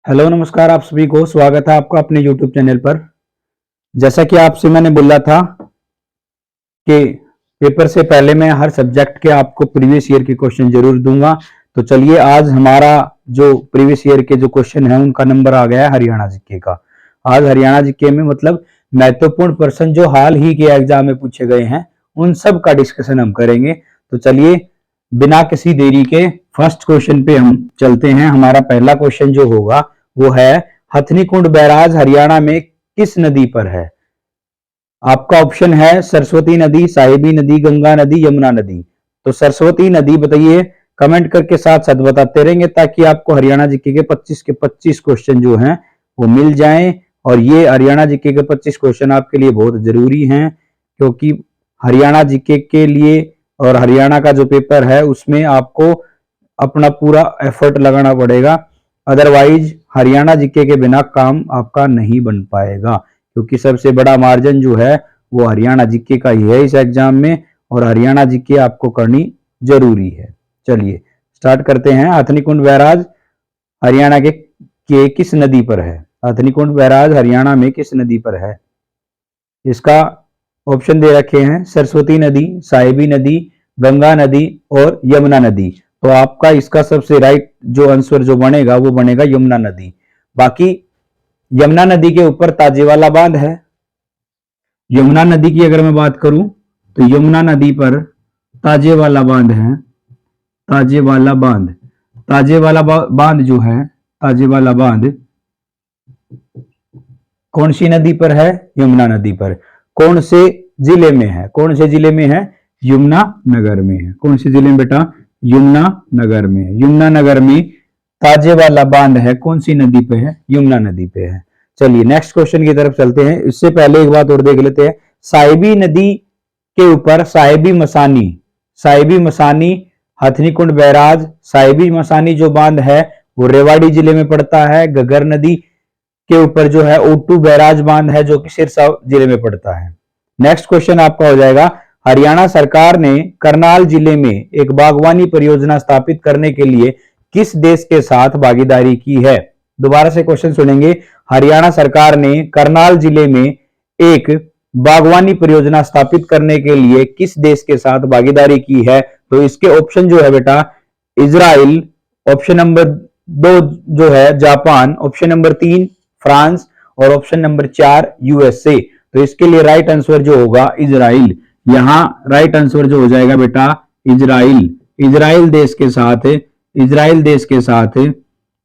Hello नमस्कार, आप सभी को स्वागत है आपका अपने YouTube चैनल पर। जैसा कि आपसे मैंने बोला था कि पेपर से पहले मैं हर सब्जेक्ट के आपको प्रीवियस ईयर के क्वेश्चन जरूर दूंगा। तो चलिए, आज हमारा जो प्रीवियस ईयर के जो क्वेश्चन है उनका नंबर आ गया है हरियाणा जीके का। आज हरियाणा जीके में मतलब महत्वपूर्ण प्रश्न जो हाल ही के एग्जाम में पूछे गए हैं उन सब का डिस्कशन हम करेंगे। तो चलिए, बिना किसी देरी के फर्स्ट क्वेश्चन पे हम चलते हैं। हमारा पहला क्वेश्चन जो होगा वो है, हथनीकुंड बैराज हरियाणा में किस नदी पर है? आपका ऑप्शन है सरस्वती नदी, साहिबी नदी, गंगा नदी, यमुना नदी। तो सरस्वती नदी बताइए। कमेंट करके साथ साथ बताते रहेंगे ताकि आपको हरियाणा जीके के 25 के 25 क्वेश्चन जो हैं वो मिल जाएं। और ये हरियाणा जीके के 25 क्वेश्चन आपके लिए बहुत जरूरी हैं, क्योंकि हरियाणा जीके के लिए और हरियाणा का जो पेपर है उसमें आपको अपना पूरा एफर्ट लगाना पड़ेगा। अदरवाइज हरियाणा जीके के बिना काम आपका नहीं बन पाएगा, क्योंकि सबसे बड़ा मार्जिन जो है वो हरियाणा जीके का ही है इस एग्जाम में, और हरियाणा जीके आपको करनी जरूरी है। चलिए स्टार्ट करते हैं। हथनीकुंड बैराज हरियाणा के किस नदी पर है? हथनीकुंड बैराज हरियाणा में किस नदी पर है? इसका ऑप्शन दे रखे हैं सरस्वती नदी, साहिबी नदी, गंगा नदी और यमुना नदी। तो आपका इसका सबसे राइट जो आंसर जो बनेगा वो बनेगा यमुना नदी। बाकी यमुना नदी के ऊपर ताजेवाला बांध है। यमुना नदी की अगर मैं बात करूं तो यमुना नदी पर ताजेवाला बांध है। ताजेवाला बांध, ताजेवाला बांध जो है, ताजेवाला बांध कौन सी नदी पर है? यमुना नदी पर। कौन से जिले में है? कौन से जिले में है? यमुना नगर में है। कौन से जिले में बेटा? यमुना नगर में है। यमुना नगर में ताजेवाला बांध है। कौन सी नदी पे है? यमुना नदी पे है। चलिए नेक्स्ट क्वेश्चन की तरफ चलते हैं। इससे पहले एक बात और देख लेते हैं। साहिबी नदी के ऊपर साहिबी मसानी, साहिबी मसानी, हथनीकुंड बैराज, साहिबी मसानी जो बांध है वो रेवाड़ी जिले में पड़ता है। घग्गर नदी के ऊपर जो है ओटू बैराज बांध है जो कि सिरसा जिले में पड़ता है। नेक्स्ट क्वेश्चन आपका हो जाएगा, हरियाणा सरकार ने करनाल जिले में एक बागवानी परियोजना स्थापित करने के लिए किस देश के साथ भागीदारी की है? दोबारा से क्वेश्चन सुनेंगे। हरियाणा सरकार ने करनाल जिले में एक बागवानी परियोजना स्थापित करने के लिए किस देश के साथ भागीदारी की है? तो इसके ऑप्शन जो है बेटा, इजराइल, ऑप्शन नंबर 2 जो है जापान, ऑप्शन नंबर 3 फ्रांस और ऑप्शन नंबर 4 यूएसए। तो इसके लिए राइट आंसर जो होगा इजराइल। यहां राइट आंसर जो हो जाएगा बेटा इजराइल। इजराइल देश के साथ, इजराइल देश के साथ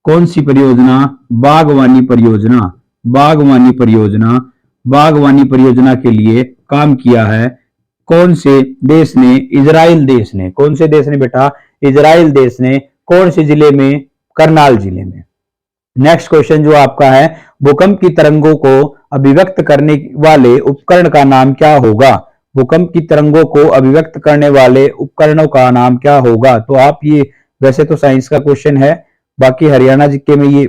कौन सी परियोजना? बागवानी परियोजना, बागवानी परियोजना, बागवानी परियोजना के लिए काम किया है। कौन से देश ने? इजराइल देश ने। कौन से देश ने बेटा? इजराइल देश ने। कौन से जिले में? करनाल जिले में। नेक्स्ट क्वेश्चन जो आपका है, भूकंप की तरंगों को अभिव्यक्त करने वाले उपकरण का नाम क्या होगा? भूकंप की तरंगों को अभिव्यक्त करने वाले उपकरणों का नाम क्या होगा? तो आप ये, वैसे तो साइंस का क्वेश्चन है, बाकी हरियाणा जीके में ये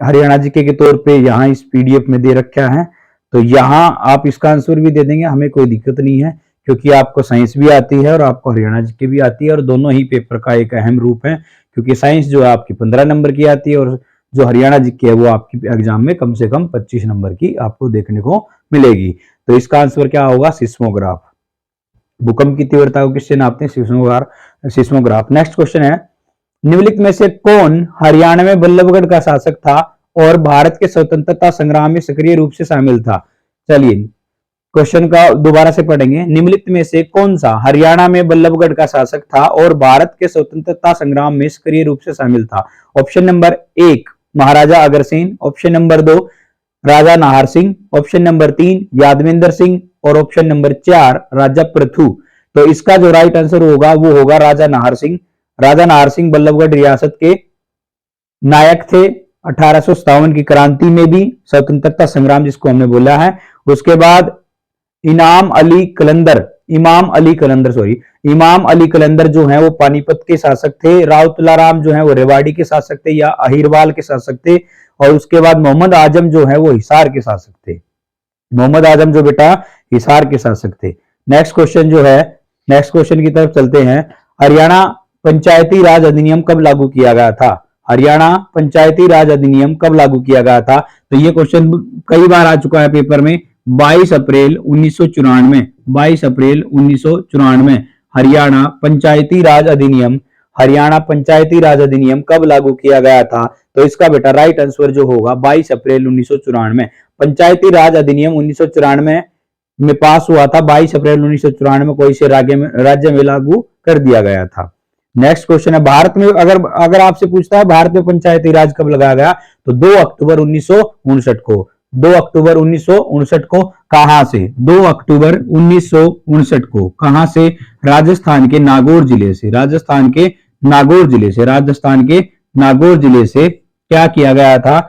हरियाणा जीके के तौर पे यहाँ इस पीडीएफ में दे रखा है, तो यहाँ आप इसका आंसर भी दे देंगे, हमें कोई दिक्कत नहीं है, क्योंकि आपको साइंस भी आती है और आपको हरियाणा जीके भी आती है, और दोनों ही पेपर का एक अहम रूप है, क्योंकि साइंस जो है आपकी 15 नंबर की आती है और जो हरियाणा जीके है वो आपकी एग्जाम में कम से कम 25 नंबर की आपको देखने को मिलेगी। तो इसका आंसर क्या होगा? सिस्मोग्राफ। भूकंप की तीव्रता को किससे नापते हैं? सिस्मोग्राफ। नेक्स्ट क्वेश्चन है, निम्नलिखित में से कौन हरियाणा में बल्लभगढ़ का शासक था और भारत के स्वतंत्रता संग्राम में सक्रिय रूप से शामिल था? चलिए क्वेश्चन का दोबारा से पढ़ेंगे। निम्नलिखित में से कौन सा हरियाणा में बल्लभगढ़ का शासक था और भारत के स्वतंत्रता संग्राम में सक्रिय रूप से शामिल था? Option number 1 Maharaja Agrasen, option number 2 राजा नाहर सिंह, ऑप्शन नंबर 3 यादवेंद्र सिंह और ऑप्शन नंबर 4 राजा पृथु। तो इसका जो राइट आंसर होगा वो होगा राजा नाहर सिंह। राजा नाहर सिंह बल्लभगढ़ रियासत के नायक थे। 1857 की क्रांति में भी, स्वतंत्रता संग्राम जिसको हमने बोला है। उसके बाद इमाम अली कलंदर जो है वो पानीपत के शासक थे। राव तुलाराम जो है वो रेवाड़ी के शासक थे या अहिरवाल के शासक थे। और उसके बाद मोहम्मद आजम जो है वो हिसार के शासक थे। मोहम्मद आजम जो बेटा हिसार के शासक थे। नेक्स्ट क्वेश्चन जो है, नेक्स्ट क्वेश्चन की तरफ चलते हैं। हरियाणा पंचायती राज अधिनियम कब लागू किया गया था? हरियाणा पंचायती राज अधिनियम कब लागू किया गया था? तो ये क्वेश्चन कई बार आ चुका है पेपर में। 22 अप्रैल 1994, 22 अप्रैल 1994 हरियाणा पंचायती राज अधिनियम, हरियाणा पंचायती राज अधिनियम कब लागू किया गया था? तो इसका बेटा राइट आंसर जो होगा 22 अप्रैल 1994। पंचायती राज अधिनियम 1994 में पास हुआ था, 22 अप्रैल 1994 को इसे राज्य में लागू कर दिया गया था। नेक्स्ट क्वेश्चन है, भारत में अगर आपसे पूछता है भारत में पंचायती राज कब लगाया गया, तो 2 अक्टूबर 1959 को। 2 अक्टूबर 1959 को कहां से? 2 अक्टूबर 1959 को कहां से? राजस्थान के नागौर जिले से। राजस्थान के नागौर जिले से, राजस्थान के नागौर जिले से क्या किया गया था?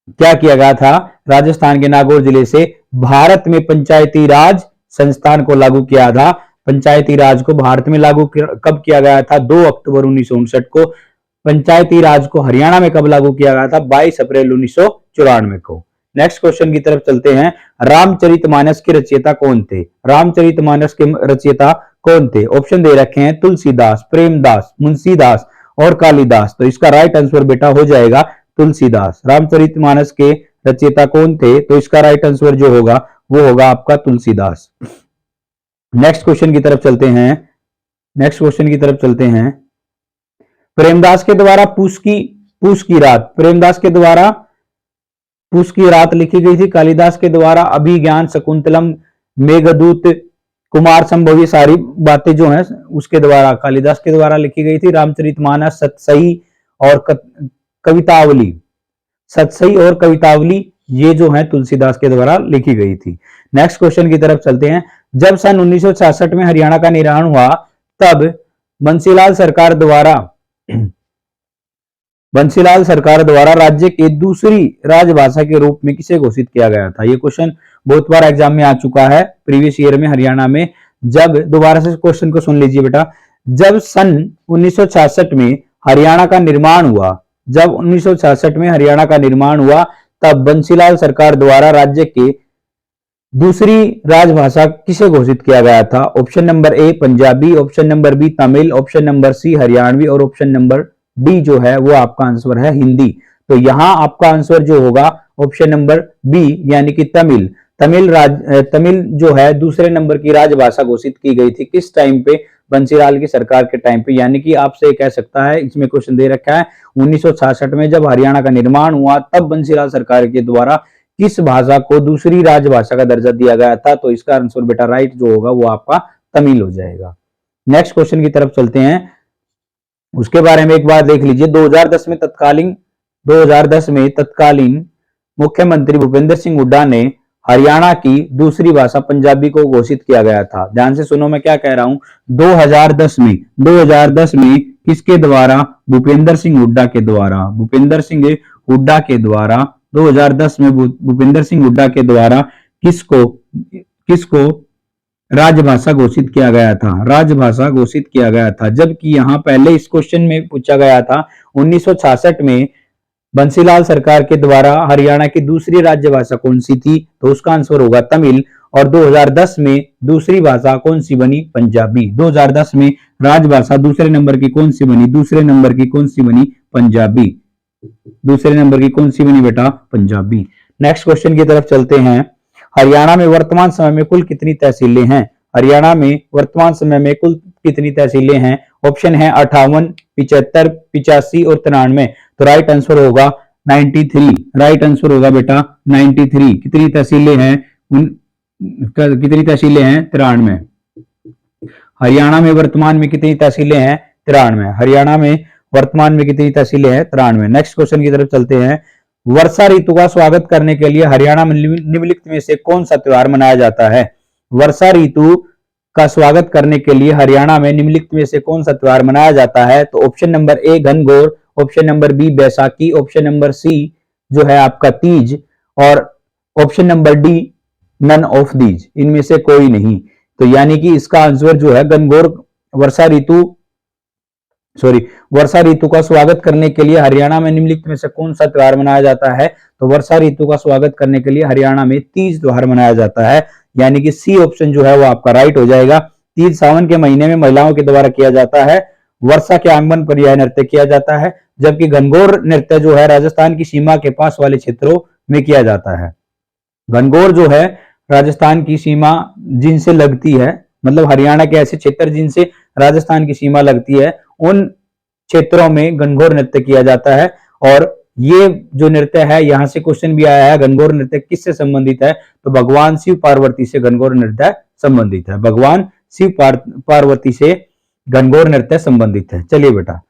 क्या किया गया था? राजस्थान के नागौर जिले से भारत में पंचायती राज संस्थान को लागू किया था। पंचायती राज को भारत में लागू कब किया गया था? 2 अक्टूबर 1959 को। पंचायती राज को हरियाणा में कब लागू किया गया था? 22 अप्रैल 1994 को। नेक्स्ट क्वेश्चन की तरफ चलते हैं, रामचरितमानस के रचयिता कौन थे? रामचरितमानस के रचयिता कौन थे? ऑप्शन दे रखे हैं, तुलसीदास, प्रेमदास, मुंशीदास और कालिदास। तो इसका राइट आंसर बेटा हो जाएगा तुलसीदास। रामचरितमानस के रचयिता कौन थे? तो इसका राइट आंसर जो होगा वो होगा आपका तुलसीदास। नेक्स्ट क्वेश्चन की तरफ चलते हैं, नेक्स्ट क्वेश्चन की तरफ चलते हैं, प्रेमदास के द्वारा पूस की रात, प्रेमदास के द्वारा पूस की रात लिखी गई थी। कालिदास के द्वारा अभिज्ञान शकुंतलम, मेघदूत, कुमार संभव, ये सारी बातें जो हैं उसके द्वारा, कालिदास के द्वारा लिखी गई थी। रामचरितमानस, सतसई और कवितावली, सतसई और कवितावली ये जो है तुलसीदास के द्वारा लिखी गई थी। नेक्स्ट क्वेश्चन की तरफ चलते हैं, जब सन 1966 में हरियाणा का निर्माण हुआ तब बंसीलाल सरकार द्वारा राज्य के दूसरी राजभाषा के रूप में किसे घोषित किया गया था? ये क्वेश्चन बहुत बार एग्जाम में आ चुका है प्रीवियस ईयर में हरियाणा में। जब, दोबारा से क्वेश्चन को सुन लीजिए बेटा, जब सन 1966 में हरियाणा का निर्माण हुआ, जब 1966 में हरियाणा का निर्माण हुआ तब बंसीलाल सरकार द्वारा राज्य के दूसरी राजभाषा किसे घोषित किया गया था? Option number A Punjabi, option number B Tamil, option number C Haryanvi और ऑप्शन नंबर डी जो है वो आपका आंसर है हिंदी। तो यहां आपका आंसर जो होगा ऑप्शन नंबर बी यानी कि तमिल। तमिल जो है दूसरे नंबर की राजभाषा घोषित की गई थी। किस टाइम पे? बंसीलाल की सरकार के टाइम पे। यानी कि आपसे कह सकता है, इसमें क्वेश्चन दे रखा है 1966 में जब हरियाणा का निर्माण हुआ तब बंसीलाल सरकार के द्वारा किस भाषा को दूसरी राजभाषा का दर्जा दिया गया था? तो इसका आंसर बेटा राइट जो होगा वो आपका तमिल हो जाएगा। नेक्स्ट क्वेश्चन की तरफ चलते हैं, उसके बारे में एक बार देख लीजिए। 2010 में तत्कालीन मुख्यमंत्री भूपेंद्र सिंह हुड्डा ने हरियाणा की दूसरी भाषा पंजाबी को घोषित किया गया था। ध्यान से सुनो मैं क्या कह रहा हूं। 2010 में किसके द्वारा? भूपेंद्र सिंह हुड्डा के द्वारा। भूपेंद्र सिंह हुड्डा के द्वारा 2010 में भूपेंद्र सिंह हुड्डा के द्वारा किसको राजभाषा घोषित किया गया था? राजभाषा घोषित किया गया था। जबकि यहां पहले इस क्वेश्चन में पूछा गया था 1966 में बंसीलाल सरकार के द्वारा हरियाणा की दूसरी राज्य भाषा कौन सी थी? तो उसका आंसर होगा तमिल। और 2010 में दूसरी भाषा कौन सी बनी? पंजाबी। 2010 में राजभाषा दूसरे नंबर की कौन सी बनी? दूसरे नंबर की कौन सी बनी? पंजाबी। दूसरे नंबर की कौन सी बनी बेटा? पंजाबी। नेक्स्ट क्वेश्चन की तरफ चलते हैं, हरियाणा में वर्तमान समय में कुल कितनी तहसीलें हैं? हरियाणा में वर्तमान समय में कुल कितनी तहसीलें हैं? ऑप्शन है 58, 75, 85 और 93। तो राइट आंसर होगा 93। राइट आंसर होगा बेटा 93। कितनी तहसीलें हैं? कितनी तहसीलें हैं? 93। हरियाणा में वर्तमान में कितनी तहसीलें हैं? 93। हरियाणा में वर्तमान में कितनी तहसीलें हैं? 93। नेक्स्ट क्वेश्चन की तरफ चलते हैं, वर्षा ऋतु का स्वागत करने के लिए हरियाणा में निम्नलिखित में से कौन सा त्योहार मनाया जाता है? वर्षा ऋतु का स्वागत करने के लिए हरियाणा में निम्नलिखित में से कौन सा त्योहार मनाया जाता है? तो ऑप्शन नंबर ए घनघोर, option number B Baisakhi, option number C जो है आपका तीज और option number D none of these, इनमें से कोई नहीं। तो यानी कि इसका आंसर जो है घनघोर वर्षा ऋतु का स्वागत करने के लिए हरियाणा में निम्नलिखित में से कौन सा त्योहार मनाया जाता है? तो वर्षा ऋतु का स्वागत करने के लिए हरियाणा में तीज त्योहार मनाया जाता है। यानी कि सी ऑप्शन जो है वो आपका राइट हो जाएगा। तीज सावन के महीने में महिलाओं के द्वारा किया जाता है। वर्षा के आगमन पर यह नृत्य किया जाता है। जबकि घनघोर नृत्य जो है राजस्थान की सीमा के पास वाले क्षेत्रों में किया जाता है। घनघोर जो है राजस्थान की सीमा जिनसे लगती है, मतलब हरियाणा के ऐसे क्षेत्र जिनसे राजस्थान की सीमा लगती है, उन क्षेत्रों में घनघोर नृत्य किया जाता है। और ये जो नृत्य है, यहां से क्वेश्चन भी आया है, घनघोर नृत्य किससे संबंधित है? तो भगवान शिव पार्वती से घनघोर नृत्य संबंधित है। भगवान शिव पार्वती से घनघोर नृत्य संबंधित है। चलिए बेटा,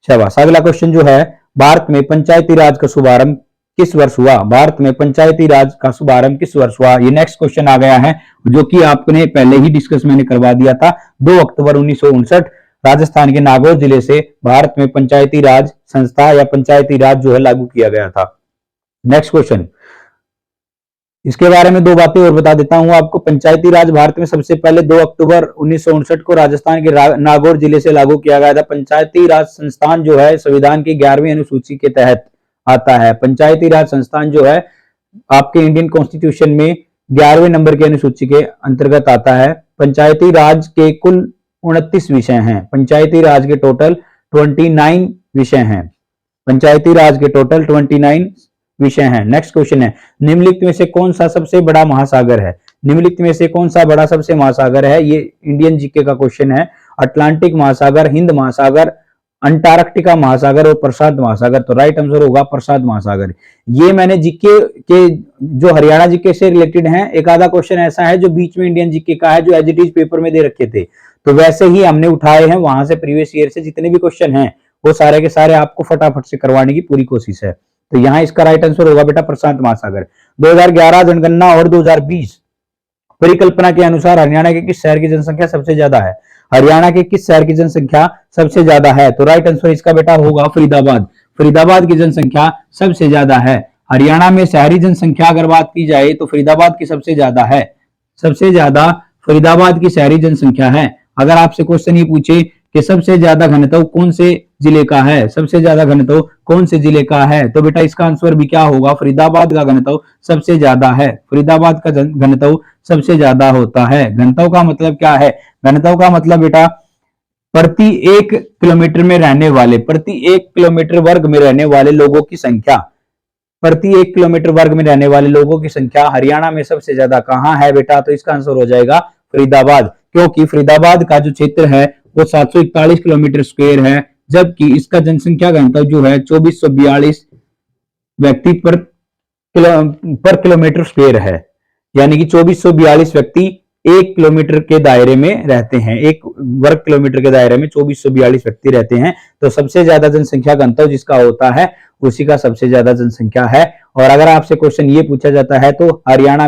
शाबाश। अगला क्वेश्चन जो है, भारत में पंचायती राज का शुभारंभ किस वर्ष हुआ? भारत में पंचायती राज का शुभारंभ किस वर्ष हुआ? ये नेक्स्ट क्वेश्चन आ गया है, जो कि आपने पहले ही डिस्कस मैंने करवा दिया था। 2 अक्टूबर 1959 राजस्थान के नागौर जिले से भारत में पंचायती राज संस्था या पंचायती राज जो है लागू किया गया था। नेक्स्ट क्वेश्चन, इसके बारे में 2 बातें और बता देता हूं आपको। पंचायती राज भारत में सबसे पहले 2 अक्टूबर 1959 को राजस्थान के नागौर जिले से लागू किया गया था। पंचायती राज संस्थान जो है संविधान की 11वीं अनुसूची के तहत आता है। पंचायती राज संस्थान जो है आपके इंडियन कॉन्स्टिट्यूशन में 11वें नंबर की अनुसूची के अंतर्गत आता है। पंचायती राज के कुल 29 विषय हैं। पंचायती राज के टोटल 29 विषय हैं। पंचायती राज के टोटल 29 विषय हैं। नेक्स्ट क्वेश्चन है, निम्नलिखित में से कौन सा सबसे बड़ा महासागर है? निम्नलिखित में से कौन सा बड़ा सबसे महासागर है? ये इंडियन जीके का क्वेश्चन है। अटलांटिक महासागर, हिंद महासागर, अंटार्कटिका महासागर और प्रशांत महासागर। तो राइट आंसर होगा प्रशांत महासागर। ये मैंने जीके के जो हरियाणा जीके से रिलेटेड है, एक आधा क्वेश्चन ऐसा है जो बीच में इंडियन जीके का है, जो एज इट इज पेपर में दे रखे थे, तो वैसे ही हमने उठाए हैं वहां से। प्रीवियस ईयर से जितने भी क्वेश्चन हैं वो सारे के सारे आपको फटाफट से करवाने की पूरी कोशिश है। तो यहाँ इसका राइट आंसर होगा बेटा प्रशांत महासागर। 2011 जनगणना और 2020 परिकल्पना के अनुसार हरियाणा के किस शहर की जनसंख्या सबसे ज्यादा है? हरियाणा के किस शहर की जनसंख्या सबसे ज्यादा है? तो राइट आंसर इसका बेटा होगा फरीदाबाद। फरीदाबाद की जनसंख्या सबसे ज्यादा है। हरियाणा में शहरी जनसंख्या अगर बात की जाए तो फरीदाबाद की सबसे ज्यादा है। सबसे ज्यादा फरीदाबाद की शहरी जनसंख्या है। अगर आपसे क्वेश्चन ये पूछे कि सबसे ज्यादा घनत्व कौन से जिले का है, सबसे ज्यादा घनत्व कौन से जिले का है, तो बेटा इसका आंसर भी क्या होगा? फरीदाबाद का घनत्व सबसे ज्यादा है। फरीदाबाद का घनत्व सबसे ज्यादा होता है। घनत्व का मतलब क्या है? घनत्व का मतलब बेटा प्रति 1 किलोमीटर में रहने वाले, प्रति 1 किलोमीटर वर्ग में रहने वाले लोगों की संख्या, प्रति 1 किलोमीटर वर्ग में रहने वाले लोगों की संख्या हरियाणा में सबसे ज्यादा कहां है बेटा? तो इसका आंसर हो जाएगा फरीदाबाद, क्योंकि फरीदाबाद का जो क्षेत्र है वो 741 किलोमीटर स्क्वायर है, जबकि इसका जनसंख्या घनत्व जो है 2442 व्यक्ति पर किलोमीटर स्क्वायर है। यानी कि 2442 व्यक्ति 1 किलोमीटर के दायरे में रहते हैं। 1 वर्ग किलोमीटर के दायरे में 2442 व्यक्ति रहते हैं। तो सबसे ज्यादा जनसंख्या घनत्व जिसका होता है उसी का सबसे ज्यादा जनसंख्या है। और अगर आपसे क्वेश्चन ये पूछा जाता है तो हरियाणा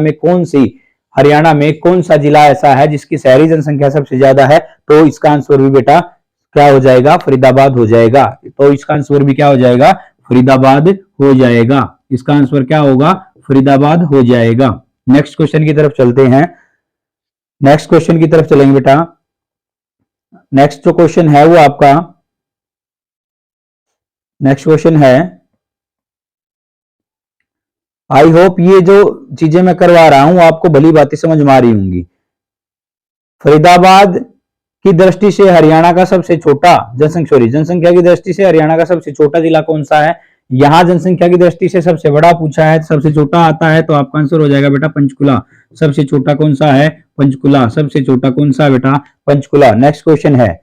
में कौन सा जिला ऐसा है जिसकी शहरी जनसंख्या सबसे ज्यादा है, तो इसका आंसर भी बेटा क्या हो जाएगा? फरीदाबाद हो जाएगा। तो इसका आंसर भी क्या हो जाएगा? फरीदाबाद हो जाएगा। इसका आंसर क्या होगा? फरीदाबाद हो जाएगा। नेक्स्ट क्वेश्चन की तरफ चलते हैं। नेक्स्ट क्वेश्चन की तरफ चलेंगे बेटा। नेक्स्ट जो क्वेश्चन है वो आपका नेक्स्ट क्वेश्चन है, आई होप ये जो चीजें मैं करवा रहा हूं आपको भली बातें समझ में आ रही होंगी। फरीदाबाद की दृष्टि से हरियाणा का सबसे छोटा जनसंख्या की दृष्टि से हरियाणा का सबसे छोटा जिला कौन सा है? यहां जनसंख्या की दृष्टि से सबसे बड़ा पूछा है, सबसे छोटा आता है, तो आपका आंसर हो जाएगा बेटा पंचकुला। सबसे छोटा कौन सा है? पंचकुला। सबसे छोटा कौन सा बेटा? पंचकुला। नेक्स्ट क्वेश्चन है,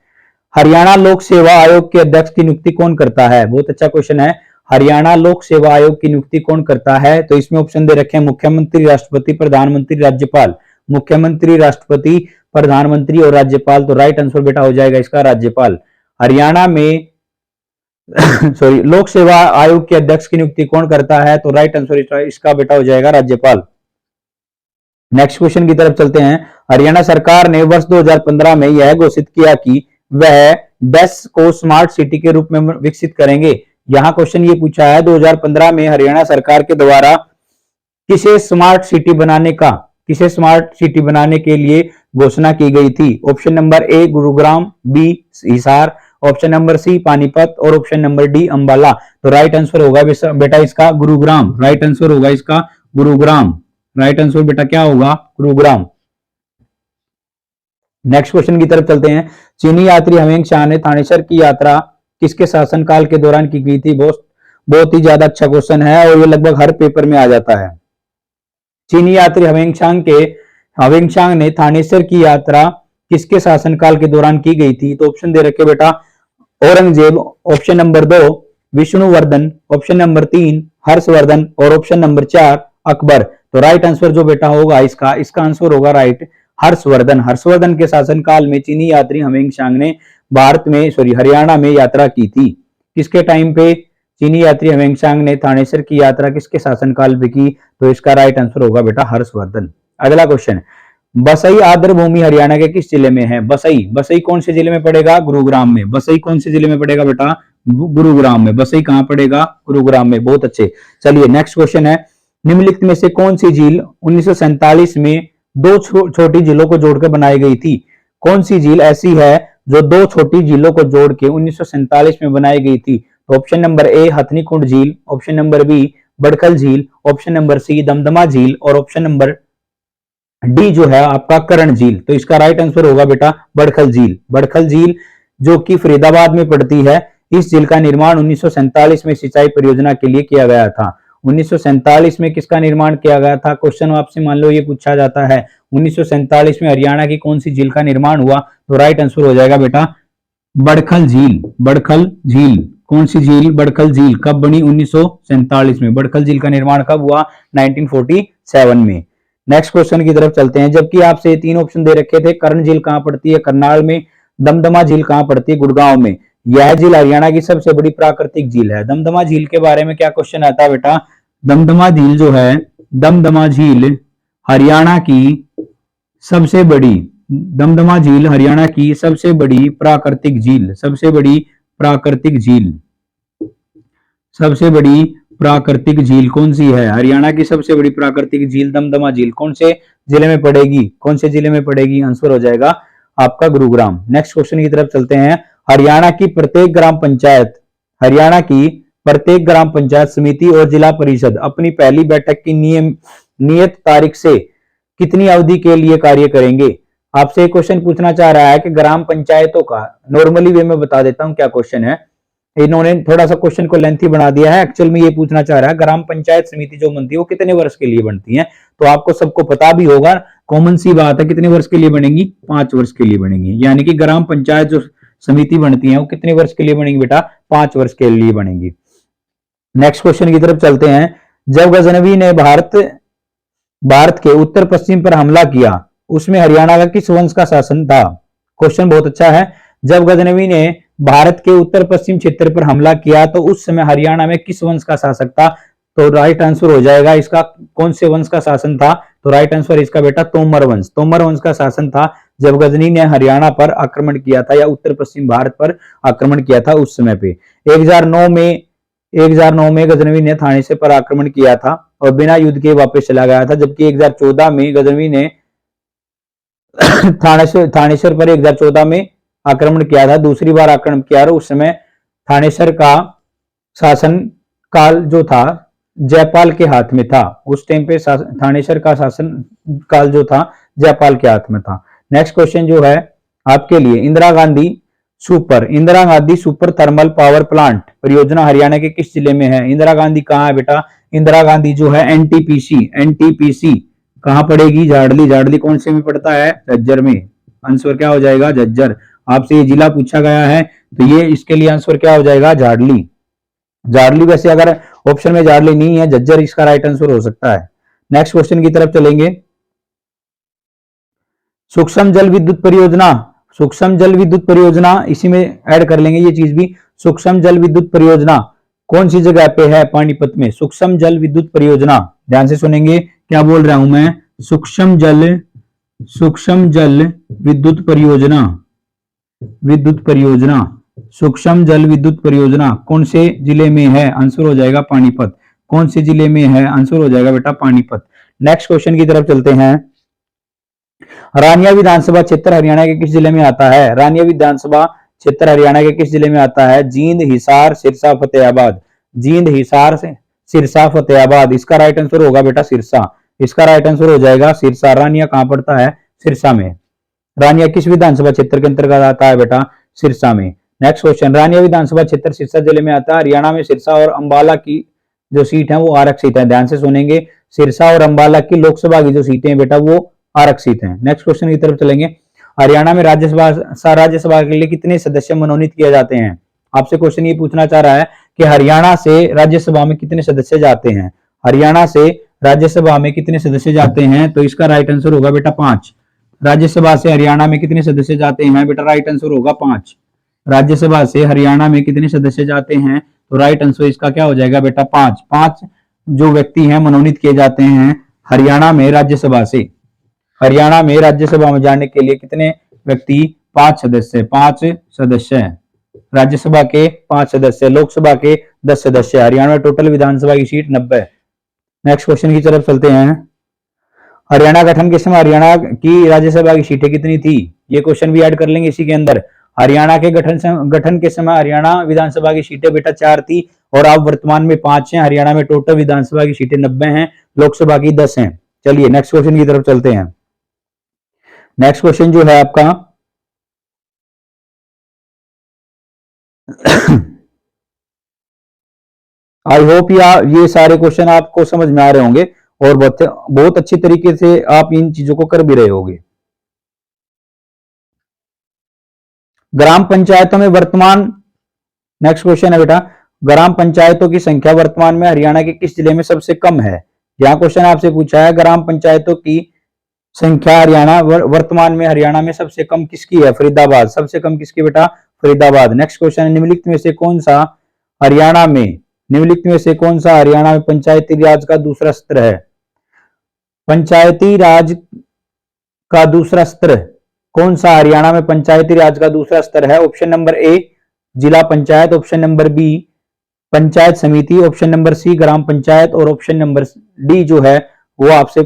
हरियाणा लोक सेवा आयोग के अध्यक्ष की नियुक्ति कौन करता है? बहुत अच्छा क्वेश्चन है। हरियाणा लोक सेवा आयोग की नियुक्ति कौन करता है? तो इसमें ऑप्शन दे रखे हैं मुख्यमंत्री, राष्ट्रपति, प्रधानमंत्री, राज्यपाल। मुख्यमंत्री, राष्ट्रपति, प्रधानमंत्री और राज्यपाल। तो राइट आंसर बेटा हो जाएगा इसका राज्यपाल। हरियाणा में लोक सेवा आयोग के अध्यक्ष की नियुक्ति कौन करता है? तो राइट आंसर इसका बेटा हो जाएगा राज्यपाल। नेक्स्ट क्वेश्चन की तरफ चलते हैं। हरियाणा सरकार ने वर्ष 2015 में यह घोषित किया कि वह डैश को स्मार्ट सिटी के रूप में विकसित करेंगे। यहां क्वेश्चन ये पूछा है 2015 में हरियाणा सरकार के द्वारा किसे स्मार्ट सिटी बनाने के लिए घोषणा की गई थी? Option number A Gurugram, B Hisar, option number C Panipat और ऑप्शन नंबर डी अंबाला। तो राइट आंसर होगा बेटा इसका गुरुग्राम। राइट आंसर होगा इसका गुरुग्राम। राइट आंसर बेटा क्या होगा? गुरुग्राम। नेक्स्ट क्वेश्चन की तरफ चलते हैं। चीनी यात्री हमेंग शाह ने थानेसर की यात्रा किसके शासनकाल के दौरान की गई थी? बहुत बहुत ही ज्यादा अच्छा क्वेश्चन है और ये लगभग हर पेपर में आ जाता है। चीनी यात्री हवेंगशांग ने थानेसर की यात्रा किसके शासनकाल के दौरान की गई थी? तो ऑप्शन दे रखे बेटा, Aurangzeb, option number 2 Vishnuvardhana, option number 3 Harshvardhan और ऑप्शन नंबर 4 अकबर। तो राइट आंसर जो बेटा होगा इसका आंसर होगा राइट हर्षवर्धन। हर्षवर्धन के शासनकाल में चीनी यात्री हवेंगशांग ने हरियाणा में यात्रा की थी। किसके टाइम पे चीनी यात्री हवेंगशांग ने थानेसर की यात्रा किसके शासनकाल पे की? तो इसका राइट आंसर होगा बेटा हर्षवर्धन। अगला क्वेश्चन, बसई आर्द्र भूमि हरियाणा के किस जिले में है? बसई कौन से जिले में पड़ेगा? गुरुग्राम में। बसई कौन से जिले में पड़ेगा बेटा? गुरुग्राम में। बसई कहां पड़ेगा? गुरुग्राम में। बहुत अच्छे। चलिए नेक्स्ट क्वेश्चन है, निम्नलिखित में से कौन सी झील 1947 में दो छोटी झीलों को जोड़कर बनाई गई थी? कौन सी झील ऐसी है जो दो छोटी झीलों को जोड़ के 1947 में बनाई गई थी? तो ऑप्शन नंबर ए हथनीकुंड झील, ऑप्शन नंबर बी बड़खल झील, ऑप्शन नंबर सी दमदमा झील और ऑप्शन नंबर डी जो है आपका करण झील। तो इसका राइट आंसर होगा बेटा बड़खल झील। बड़खल झील जो कि फरीदाबाद में पड़ती है, इस झील का निर्माण 1947 में सिंचाई परियोजना के लिए किया गया था। 1947 में किसका निर्माण किया गया था? क्वेश्चन आपसे मान लो ये पूछा जाता है 1947 में हरियाणा की कौन सी झील का निर्माण हुआ? तो राइट आंसर हो जाएगा बेटा बड़खल झील। बड़खल झील कौन सी झील? बड़खल झील कब बनी? 1947 में। बड़खल झील का निर्माण कब हुआ? 1947 में। नेक्स्ट क्वेश्चन की तरफ चलते हैं। जबकि आपसे तीन ऑप्शन दे रखे थे, कर्ण झील कहां पड़ती है? करनाल में। दमदमा झील कहां पड़ती है? गुड़गांव में। यह झील हरियाणा की सबसे बड़ी प्राकृतिक झील है। दमदमा झील के बारे में क्या क्वेश्चन आता है बेटा? दमदमा झील जो है, दमदमा झील हरियाणा की सबसे बड़ी, दमदमा झील हरियाणा की सबसे बड़ी प्राकृतिक झील, सबसे बड़ी प्राकृतिक झील, सबसे बड़ी प्राकृतिक झील कौन सी है? हरियाणा की सबसे बड़ी प्राकृतिक झील दमदमा झील कौन से जिले में पड़ेगी? कौन से जिले में पड़ेगी? आंसर हो जाएगा आपका गुरुग्राम। नेक्स्ट क्वेश्चन की तरफ चलते हैं। हरियाणा की प्रत्येक ग्राम पंचायत, हरियाणा की प्रत्येक ग्राम पंचायत समिति और जिला परिषद अपनी पहली बैठक की नियत तारीख से कितनी अवधि के लिए कार्य करेंगे? आपसे क्वेश्चन पूछना चाह रहा है कि ग्राम पंचायतों का, नॉर्मली वे में बता देता हूं क्या क्वेश्चन है, इन्होंने थोड़ा सा क्वेश्चन को लेंथी बना दिया है। एक्चुअल में ये पूछना चाह रहा है ग्राम पंचायत समिति जो बनती है वो कितने वर्ष के लिए बनती है? तो आपको सबको पता भी होगा, कॉमन सी बात है, कितने वर्ष के लिए बनेगी? 5 वर्ष के लिए बनेगी। यानी कि ग्राम पंचायत जो समिति बनती है वो कितने वर्ष के लिए बनेगी बेटा? 5 वर्ष के लिए बनेगी। नेक्स्ट क्वेश्चन की तरफ चलते हैं। जब गजनवी ने भारत के उत्तर पश्चिम पर हमला किया, उसमें हरियाणा का किस वंश का शासन था? क्वेश्चन बहुत अच्छा है। जब गजनवी ने भारत के उत्तर पश्चिम क्षेत्र पर हमला किया तो उस समय हरियाणा में किस वंश का शासक था? तो राइट आंसर हो जाएगा इसका, कौन से वंश का शासन था? तो राइट आंसर इसका बेटा तोमर वंश। तोमर वंश का शासन था जब गजनी ने हरियाणा पर आक्रमण किया था या उत्तर पश्चिम भारत पर आक्रमण किया था उस समय पे। 1009 में गजनवी ने थानेसर पर आक्रमण किया था और बिना युद्ध के वापस चला गया था। जबकि 1014 में गजनवी ने थानेसर पर 1014 में आक्रमण किया था, दूसरी बार आक्रमण किया, उस समय थानेसर का शासन काल जो था जयपाल के हाथ में था। उस टाइम पे थानेसर का शासन काल जो था जयपाल के हाथ में था। नेक्स्ट क्वेश्चन जो है आपके लिए, Indira Gandhi super thermal power plant परियोजना हरियाणा के किस जिले में है? इंदिरा गांधी कहाँ है बेटा? इंदिरा गांधी जो है एनटीपीसी कहां पड़ेगी? झाड़ली कौन से में पड़ता है? झज्जर में। आंसर क्या हो जाएगा? झज्जर। आपसे ये जिला पूछा गया है तो ये इसके लिए आंसर क्या हो जाएगा? झाड़ली वैसे अगर ऑप्शन में झाड़ली नहीं है, झज्जर इसका राइट आंसर हो सकता है। नेक्स्ट क्वेश्चन की तरफ चलेंगे। सूक्ष्म जल विद्युत परियोजना इसी में ऐड कर लेंगे ये चीज भी। सूक्ष्म जल विद्युत परियोजना कौन सी जगह पे है? पानीपत में। सूक्ष्म जल विद्युत परियोजना, ध्यान से सुनेंगे क्या बोल रहा हूं मैं। सूक्ष्म जल विद्युत परियोजना, सूक्ष्म जल विद्युत परियोजना कौन से जिले में है? आंसर हो जाएगा पानीपत। कौन से जिले में है? आंसर हो जाएगा बेटा पानीपत। नेक्स्ट क्वेश्चन की तरफ चलते हैं। रानिया विधानसभा क्षेत्र हरियाणा के किस जिले में आता है? रानिया विधानसभा क्षेत्र हरियाणा के किस जिले में आता है? जींद, हिसार, सिरसा, फतेहाबाद। जींद, हिसार, सिरसा, फतेहाबाद। इसका राइट आंसर होगा बेटा सिरसा। इसका राइट आंसर हो जाएगा सिरसा। रानिया कहां पड़ता है? सिरसा में। रानिया किस विधानसभा क्षेत्र के अंतर्गत आता है बेटा? सिरसा में। नेक्स्ट क्वेश्चन, रानिया विधानसभा क्षेत्र सिरसा जिले में आता है। हरियाणा में सिरसा और अंबाला की जो सीट है वो आरक्षित है। ध्यान से सुनेंगे, सिरसा और अंबाला की लोकसभा की जो सीटें हैं बेटा वो आरक्षित हैं। नेक्स्ट क्वेश्चन की तरफ चलेंगे, हरियाणा में राज्यसभा के लिए कितने सदस्य मनोनीत किए जाते हैं। आपसे क्वेश्चन ये पूछना चाह रहा है कि हरियाणा से राज्यसभा में कितने सदस्य जाते हैं। हरियाणा से राज्यसभा में कितने सदस्य जाते हैं, तो इसका राइट आंसर होगा बेटा 5। राज्यसभा से हरियाणा में कितने सदस्य जाते हैं बेटा, राइट आंसर होगा 5। राज्यसभा से हरियाणा में कितने सदस्य जाते हैं, तो राइट आंसर इसका क्या हो जाएगा बेटा 5। 5 जो व्यक्ति हैं मनोनीत किए जाते हैं हरियाणा में राज्यसभा से। हरियाणा में राज्यसभा में जाने के लिए कितने व्यक्ति, 5 सदस्य। 5 सदस्य हैं राज्यसभा के, 5 सदस्य लोकसभा के, 10 सदस्य। हरियाणा में टोटल विधानसभा की सीट 90 है। नेक्स्ट क्वेश्चन की तरफ चलते हैं, हरियाणा गठन के समय हरियाणा की राज्यसभा की सीटें कितनी थी। ये क्वेश्चन भी ऐड कर लेंगे इसी के अंदर। हरियाणा के गठन के समय हरियाणा विधानसभा की सीटें बेटा 4 थी और अब वर्तमान में 5 हैं। हरियाणा में टोटल विधानसभा की सीटें 90 हैं, लोकसभा की 10 हैं। चलिए नेक्स्ट क्वेश्चन की तरफ चलते हैं। नेक्स्ट क्वेश्चन जो है आपका आई होप ये सारे क्वेश्चन आपको समझ में आ रहे होंगे और बहुत अच्छी तरीके से आप इन चीजों को कर भी रहे होंगे। ग्राम पंचायतों में वर्तमान, नेक्स्ट क्वेश्चन है बेटा, ग्राम पंचायतों की संख्या वर्तमान में हरियाणा के किस जिले में सबसे कम है। यह क्वेश्चन आपसे पूछा है, ग्राम पंचायतों की संख्या हरियाणा वर्तमान में हरियाणा में सबसे कम किसकी है, फरीदाबाद। सबसे कम किसकी बेटा, फरीदाबाद। नेक्स्ट क्वेश्चन है, निम्नलिखित में से कौन सा हरियाणा में पंचायती राज का दूसरा स्तर है। पंचायती राज का दूसरा स्तर कौन सा हरियाणा में पंचायती राज का दूसरा स्तर है। ऑप्शन नंबर ए जिला panchayat, option number B panchayat समिति, ऑप्शन नंबर सी ग्राम पंचायत और ऑप्शन नंबर डी जो है वो आपसे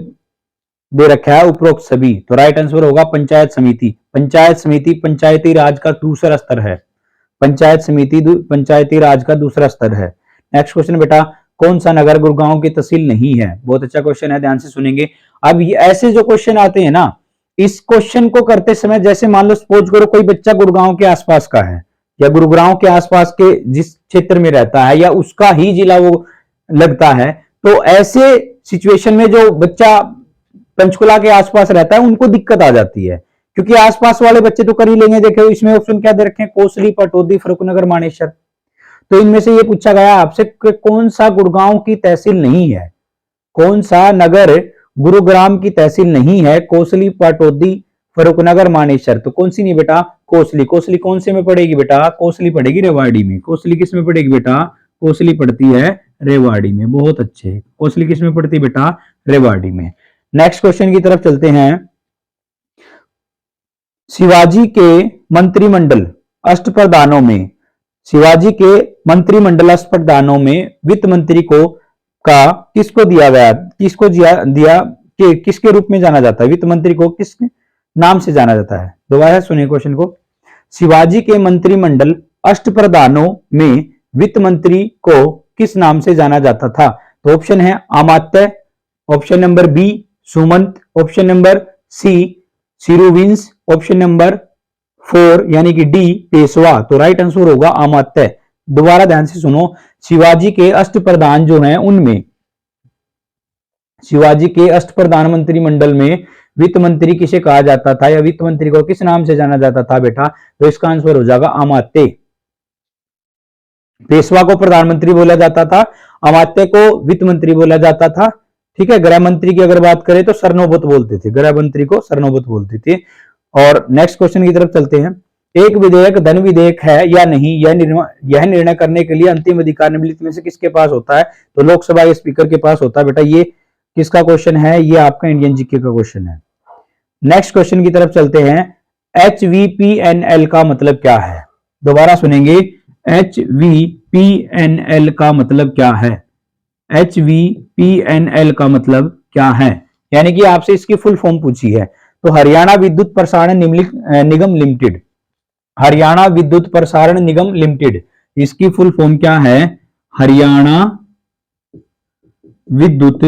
दे रखा है उपरोक्त सभी। तो राइट आंसर होगा पंचायत समिति। पंचायत समिति पंचायती राज का दूसरा स्तर है। पंचायत समिति पंचायती राज का दूसरा स्तर है। नेक्स्ट क्वेश्चन बेटा, कौन सा नगर गुड़गांव की तहसील नहीं है। बहुत अच्छा क्वेश्चन है, ध्यान से सुनेंगे। अब ऐसे जो क्वेश्चन आते हैं ना, इस क्वेश्चन को करते समय जैसे मान लो सपोज करो कोई बच्चा गुड़गांव के आसपास का है या गुरुग्राम के आसपास के जिस क्षेत्र में रहता है या उसका ही जिला वो लगता है, तो ऐसे सिचुएशन में जो बच्चा पंचकुला के आसपास रहता है उनको दिक्कत आ जाती है, क्योंकि आसपास वाले बच्चे तो कर ही लेंगे। देखो इसमें ऑप्शन क्या दे रखे हैं, कोसली, पटौदी, फरुखनगर, मानेसर। तो इनमें से ये पूछा गया आपसे कि कौन सा गुड़गांव की तहसील नहीं है, कौन सा नगर गुरुग्राम की तहसील नहीं है, कोसली, पटौदी, फरुखनगर, मानेसर। तो कौन सी नहीं बेटा, कोसली। कोसली कौन से में पड़ेगी बेटा, कोसली पड़ेगी रेवाड़ी में। कोसली किस में पड़ेगी बेटा, कोसली पड़ती है रेवाड़ी में। बहुत अच्छे, कोसली किस में पड़ती है बेटा, रेवाड़ी में। नेक्स्ट क्वेश्चन की तरफ चलते हैं, शिवाजी के मंत्रिमंडल अष्टप्रधानों में, शिवाजी के मंत्रिमंडल अष्टप्रधानों में वित्त मंत्री को का किसको दिया गया, किसको दिया कि किसके रूप में जाना जाता है, वित्त मंत्री को किस नाम से जाना जाता है। दोबारा सुनिए क्वेश्चन को, शिवाजी के मंत्रिमंडल अष्टप्रधानों में वित्त मंत्री को किस नाम से जाना जाता था। तो ऑप्शन है Amatya, option number B Sumant, option number C सिरुविंस, ऑप्शन नंबर 4 यानी कि डी पेशवा। तो राइट आंसर होगा अमात्य। दोबारा ध्यान से सुनो, शिवाजी के अष्टप्रधान जो हैं उनमें, शिवाजी के अष्टप्रधान मंत्रिमंडल में वित्त मंत्री किसे कहा जाता था या वित्त मंत्री को किस नाम से जाना जाता था बेटा, तो इसका आंसर हो जाएगा अमात्य। पेशवा को प्रधानमंत्री बोला जाता था, अमात्य को वित्त मंत्री बोला जाता था। ठीक है, गृह मंत्री की अगर बात करें तो सरनोबत बोलते थे, गृह मंत्री को सरनोबत बोलते थे। और नेक्स्ट क्वेश्चन की तरफ चलते हैं, एक विधेयक धन विधेयक है या नहीं, यह निर्णय करने के लिए अंतिम अधिकार निम्नलिखित में से किसके पास होता है। तो लोकसभा के स्पीकर के पास होता है बेटा। ये किसका क्वेश्चन है, ये आपका इंडियन जीके का क्वेश्चन है। नेक्स्ट क्वेश्चन की तरफ चलते हैं, HVPNL का मतलब क्या है। दोबारा सुनेंगे, HVPNL का मतलब क्या है, HVPNL का मतलब क्या है, यानी कि आपसे इसकी फुल फॉर्म पूछी है। तो हरियाणा विद्युत प्रसारण निगम लिमिटेड, हरियाणा विद्युत प्रसारण निगम लिमिटेड, इसकी फुल फॉर्म क्या है, हरियाणा विद्युत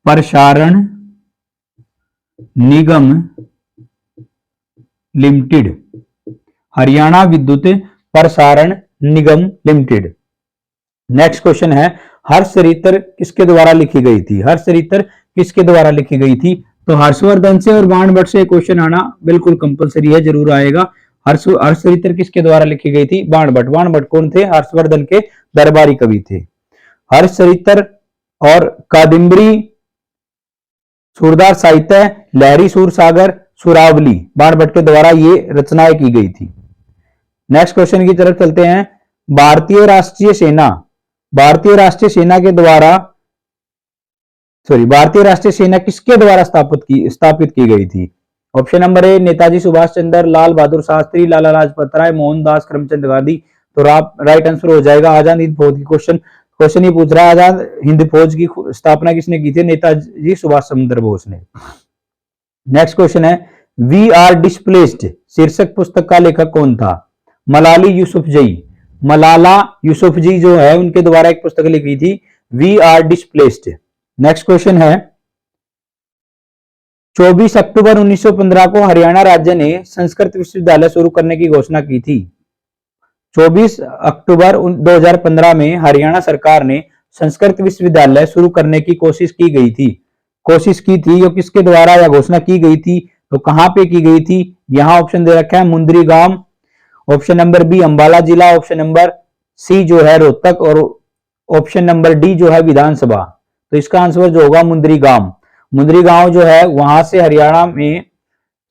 प्रसारण निगम लिमिटेड, हरियाणा विद्युत प्रसारण निगम लिमिटेड। नेक्स्ट क्वेश्चन है, हर्षरितर किसके द्वारा लिखी गई थी? हर्षरितर किसके द्वारा लिखी गई थी? तो हर्षवर्धन से और बाणभट्ट से क्वेश्चन आना बिल्कुल कंपलसरी है, जरूर आएगा। हर्षरितर किसके द्वारा लिखी गई थी? बाणभट्ट। बाणभट्ट कौन थे? हर्षवर्धन के दरबारी कवि थे। हर्षरितर और कादम्बरी, सूरदास साहित्य, लहरी सूरसागर, सुरावली, बाणभट्ट के द्वारा ये रचनाएं की गई थी। नेक्स्ट क्वेश्चन की तरफ चलते हैं। भारतीय राष्ट्रीय सेना, भारतीय राष्ट्रीय सेना के द्वारा भारतीय राष्ट्रीय सेना किसके द्वारा स्थापित की गई थी? Option number A Netaji Subhash Chandra, Lal Bahadur Shastri, Lala Lajpat Rai, Mohandas Karamchand Gandhi. तो राइट आंसर हो जाएगा आजाद हिंद फौज की। क्वेश्चन ये पूछ रहा है आजाद हिंद फौज की स्थापना किसने की थी? नेताजी सुभाष चंद्र बोस ने। नेक्स्ट क्वेश्चन है, वी आर डिस्प्लेस्ड शीर्षक पुस्तक का लेखक कौन था? मलाली यूसुफजई, मलाला यूसुफजई जो है उनके द्वारा एक पुस्तक लिखी थी, we are displaced. Next question है, 24 अक्टूबर 1915 को हरियाणा राज्य ने संस्कृत विश्वविद्यालय शुरू करने की घोषणा की थी। 24 अक्टूबर 2015 में हरियाणा सरकार ने संस्कृत विश्वविद्यालय शुरू करने की कोशिश की थी। ये किसके द्वारा यह घोषणा की गई थी? तो कहां पे की गई थी? यहां ऑप्शन दे रखा है मुंद्री गांव, ऑप्शन नंबर बी अंबाला जिला, ऑप्शन नंबर सी जो है रोहतक, और ऑप्शन नंबर डी जो है विधानसभा। तो इसका आंसर जो होगा मुंद्री गांव। मुंद्री गांव जो है वहां से हरियाणा में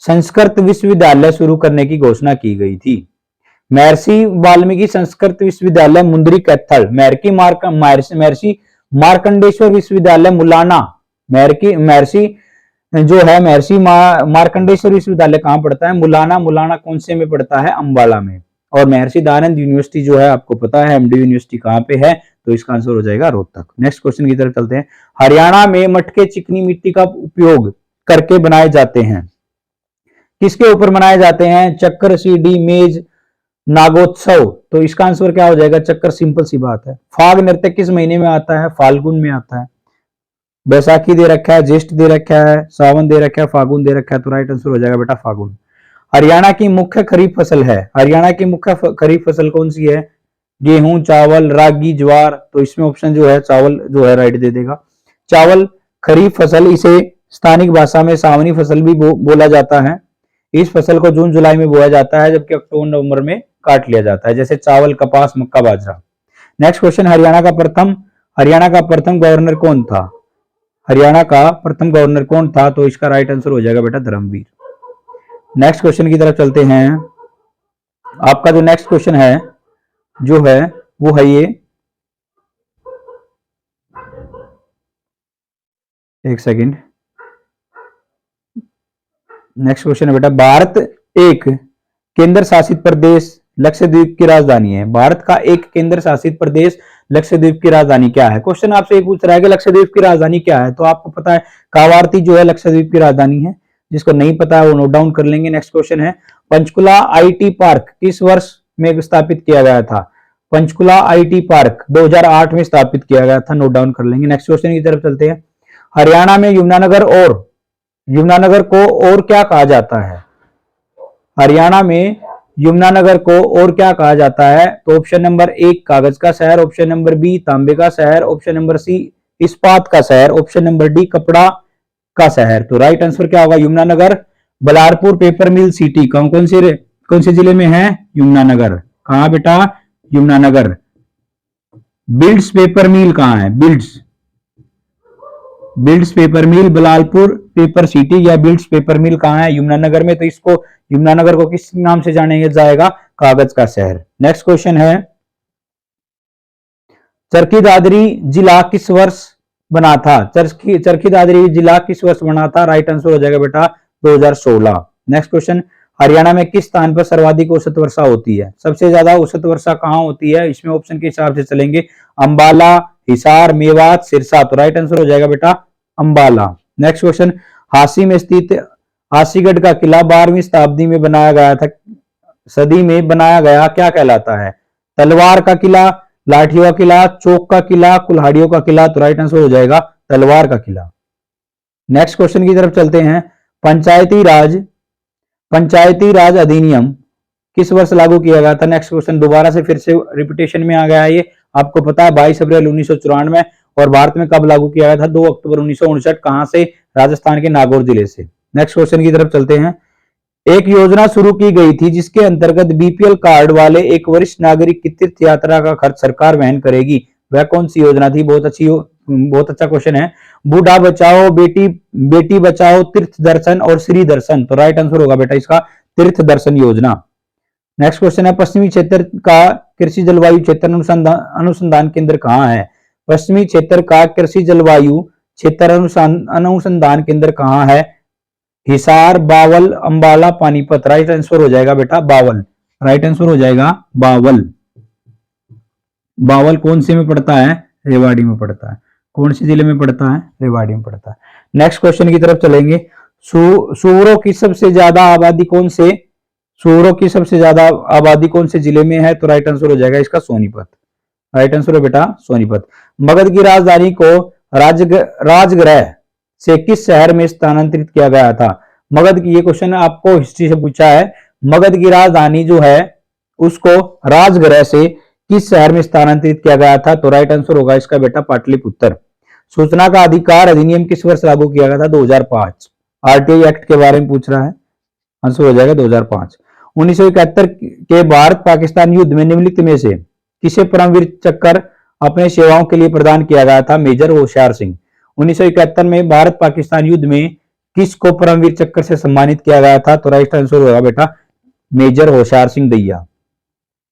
संस्कृत विश्वविद्यालय शुरू करने की घोषणा की गई थी। महर्षि वाल्मीकि संस्कृत विश्वविद्यालय मुंद्री कैथल, महर्षि मार्कंडेश्वर विश्वविद्यालय मुलाना, महर्षि मार्कंडेश्वर विश्वविद्यालय कहां पड़ता है? मुलाना। मुलाना कौन से में पड़ता है? अंबाला में। और महर्षि दयानंद यूनिवर्सिटी जो है आपको पता है एमडी यूनिवर्सिटी कहां पे है? तो इसका आंसर हो जाएगा रोहतक। नेक्स्ट क्वेश्चन की तरफ चलते हैं। हरियाणा में मटके चिकनी मिट्टी का उपयोग करके बनाए जाते हैं, किसके ऊपर बनाए जाते हैं? चक्कर, सीढ़ी, मेज, नागोत्सव। तो इसका आंसर क्या हो जाएगा? चक्कर। सिंपल सी बात है। फाग नृत्य किस महीने में आता है? फाल्गुन में आता है। बैसाखी दे रखा है, ज्येष्ठ दे रखा है, सावन दे रखा है, फागुन दे रखा है। तो राइट आंसर हो जाएगा बेटा फागुन। हरियाणा की मुख्य खरीफ फसल है, हरियाणा की मुख्य खरीफ फसल कौन सी है? गेहूं, चावल, रागी, ज्वार। तो इसमें ऑप्शन जो है चावल जो है राइट दे देगा। चावल खरीफ फसल, इसे स्थानिक भाषा में सावनी फसल भी बोला जाता है। इस फसल को जून जुलाई में बोया जाता है, जबकि अक्टूबर नवंबर में काट लिया जाता है, जैसे चावल, कपास, मक्का, बाजरा। नेक्स्ट क्वेश्चन, हरियाणा का प्रथम गवर्नर कौन था? हरियाणा का प्रथम गवर्नर कौन था? तो इसका राइट आंसर हो जाएगा बेटा धर्मवीर। नेक्स्ट क्वेश्चन की तरफ चलते हैं। आपका जो नेक्स्ट क्वेश्चन है जो है वो है ये, एक सेकंड। नेक्स्ट क्वेश्चन है बेटा, भारत एक केंद्र शासित प्रदेश लक्षद्वीप की राजधानी है। भारत का एक केंद्र शासित प्रदेश लक्षद्वीप की राजधानी क्या है? क्वेश्चन आपसे ये पूछ रहा है कि लक्षद्वीप की राजधानी क्या है, तो आपको पता है कावारती जो है लक्षद्वीप की राजधानी है। जिसको नहीं पता है वो नोट डाउन कर लेंगे। नेक्स्ट क्वेश्चन है, पंचकुला आईटी पार्क किस वर्ष में स्थापित किया गया था? पंचकुला आईटी पार्क 2008 में स्थापित किया गया था, नोट डाउन कर लेंगे। नेक्स्ट क्वेश्चन की तरफ चलते हैं। हरियाणा में यमुनानगर को और क्या कहा जाता है? हरियाणा में यमुनानगर को और क्या कहा जाता है? तो ऑप्शन नंबर ए कागज का शहर, ऑप्शन नंबर बी तांबे का शहर, ऑप्शन नंबर सी इस्पात का शहर, ऑप्शन नंबर डी कपड़ा का शहर। तो राइट आंसर क्या होगा? यमुनानगर। बलारपुर पेपर मिल सिटी कौन से जिले में है? यमुनानगर। कहां बेटा? यमुनानगर। बिल्ड्स पेपर मिल कहां है? बिल्ड्स पेपर मिल बलालपुर पेपर सिटी या बिल्ड्स पेपर मिल कहां है? यमुनानगर में। तो इसको यमुनानगर को किस नाम से जाना जाएगा? कागज का शहर। नेक्स्ट क्वेश्चन है, चरखी दादरी जिला किस वर्ष बना था? चरखी दादरी जिला किस वर्ष बना था? राइट आंसर हो जाएगा बेटा 2016। नेक्स्ट क्वेश्चन, हरियाणा में किस स्थान पर सर्वाधिक औसत वर्षा होती है? सबसे ज्यादा औसत वर्षा कहां होती है? इसमें ऑप्शन के हिसाब से चलेंगे, अंबाला, हिसार, मेवात, सिरसा। तो राइट आंसर हो जाएगा बेटा अंबाला। नेक्स्ट क्वेश्चन, हांसी में स्थित हांसीगढ़ का किला 12वीं शताब्दी में बनाया गया था, सदी में बनाया गया, क्या कहलाता है? तलवार का किला, लाठियों का किला, चौक का किला, कुल्हाड़ियों का किला। तो राइट आंसर हो जाएगा तलवार का किला। नेक्स्ट क्वेश्चन की तरफ चलते हैं। पंचायती राज पंचायती राज अधिनियम किस वर्ष लागू किया गया था? नेक्स्ट क्वेश्चन दोबारा से फिर से रिपीटेशन में आ गया है ये, आपको पता है 22 अप्रैल 1994 और भारत में कब लागू किया गया था? 2 अक्टूबर 1959। कहां से? राजस्थान के नागौर जिले से। नेक्स्ट क्वेश्चन की तरफ चलते हैं। एक योजना शुरू की गई थी जिसके अंतर्गत बीपीएल कार्ड वाले एक वरिष्ठ नागरिक की तीर्थ यात्रा का खर्च सरकार वहन करेगी, वह कौन सी योजना थी? बहुत अच्छा क्वेश्चन है। बूढ़ा बचाओ बेटी बेटी बचाओ तीर्थ दर्शन और श्री दर्शन, तो राइट आंसर होगा बेटा इसका तीर्थ दर्शन योजना। नेक्स्ट क्वेश्चन है, पश्चिमी क्षेत्र का कृषि जलवायु क्षेत्र अनुसंधान केंद्र कहाँ है? पश्चिमी क्षेत्र का कृषि जलवायु क्षेत्र अनुसंधान केंद्र कहाँ है? हिसार, बावल, अंबाला, पानीपत, राइट आंसर हो जाएगा बेटा बावल। राइट आंसर हो जाएगा बावल। बावल कौन से में पड़ता है? रेवाड़ी में पड़ता है। कौन से जिले में पड़ता है? रेवाड़ी में पड़ता है। नेक्स्ट क्वेश्चन की तरफ चलेंगे। सूअरों की सबसे ज्यादा आबादी कौन से जिले में है? तो राइट आंसर हो जाएगा इसका सोनीपत। राइट आंसर है बेटा सोनीपत। मगध की राजधानी को राजगृह से किस शहर में स्थानांतरित किया गया था? मगध की, ये क्वेश्चन आपको हिस्ट्री से पूछा है। मगध की राजधानी जो है उसको राजगृह से किस शहर में स्थानांतरित किया गया था? तो राइट आंसर होगा इसका बेटा पाटलिपुत्र। सूचना का अधिकार अधिनियम किस वर्ष लागू किया गया था? 2005। आरटीआई एक्ट के बारे में पूछ रहा है, आंसर हो जाएगा 2005। 1971 के भारत पाकिस्तान युद्ध में निम्नलिखित में से किसे परमवीर चक्र अपने सेवाओं के लिए प्रदान किया गया था? मेजर होशियार सिंह। 1971 में भारत पाकिस्तान युद्ध में किसको परमवीर चक्र से सम्मानित किया गया था? तो राइट आंसर होगा बेटा major Hoshiyar Singh Dahiya.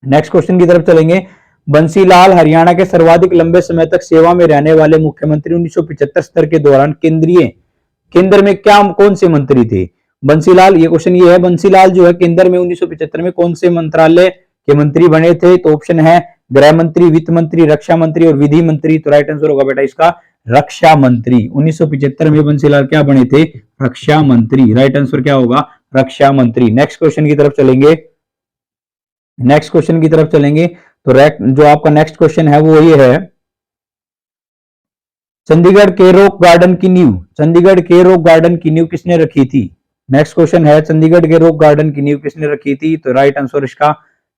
Next question की तरफ चलेंगे। बंसीलाल हरियाणा के सर्वाधिक लंबे समय तक सेवा में रहने वाले मुख्यमंत्री 1975 के दौरान केंद्र में क्या कौन से मंत्री थे? बंसीलाल, ये क्वेश्चन ये है, बंसीलाल जो है केंद्र में 1975 में कौन से मंत्रालय के मंत्री बने थे? तो ऑप्शन है गृह मंत्री, वित्त मंत्री, रक्षा मंत्री और विधि मंत्री, तो राइट आंसर होगा बेटा इसका रक्षा मंत्री। 1975 में बंसीलाल क्या बने थे? रक्षा मंत्री। राइट आंसर क्या होगा? रक्षा मंत्री। नेक्स्ट क्वेश्चन की तरफ चलेंगे। तो जो आपका नेक्स्ट क्वेश्चन है वो ये है, चंडीगढ़ के रॉक गार्डन की नींव किसने रखी थी? नेक्स्ट क्वेश्चन है, चंडीगढ़ के रॉक गार्डन की नींव किसने रखी थी? तो राइट आंसर इसका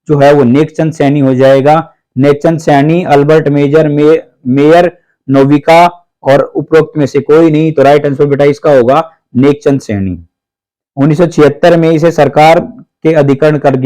जो है वो नेकचंद सैनी हो जाएगा। नेकचंद सैनी, अल्बर्ट मेयर, नोविका और उपरोक्त में से कोई नहीं, तो राइट आंसर बेटा इसका होगा नेकचंद सैनी। 1976 में इसे सरकार के अधिकरण कर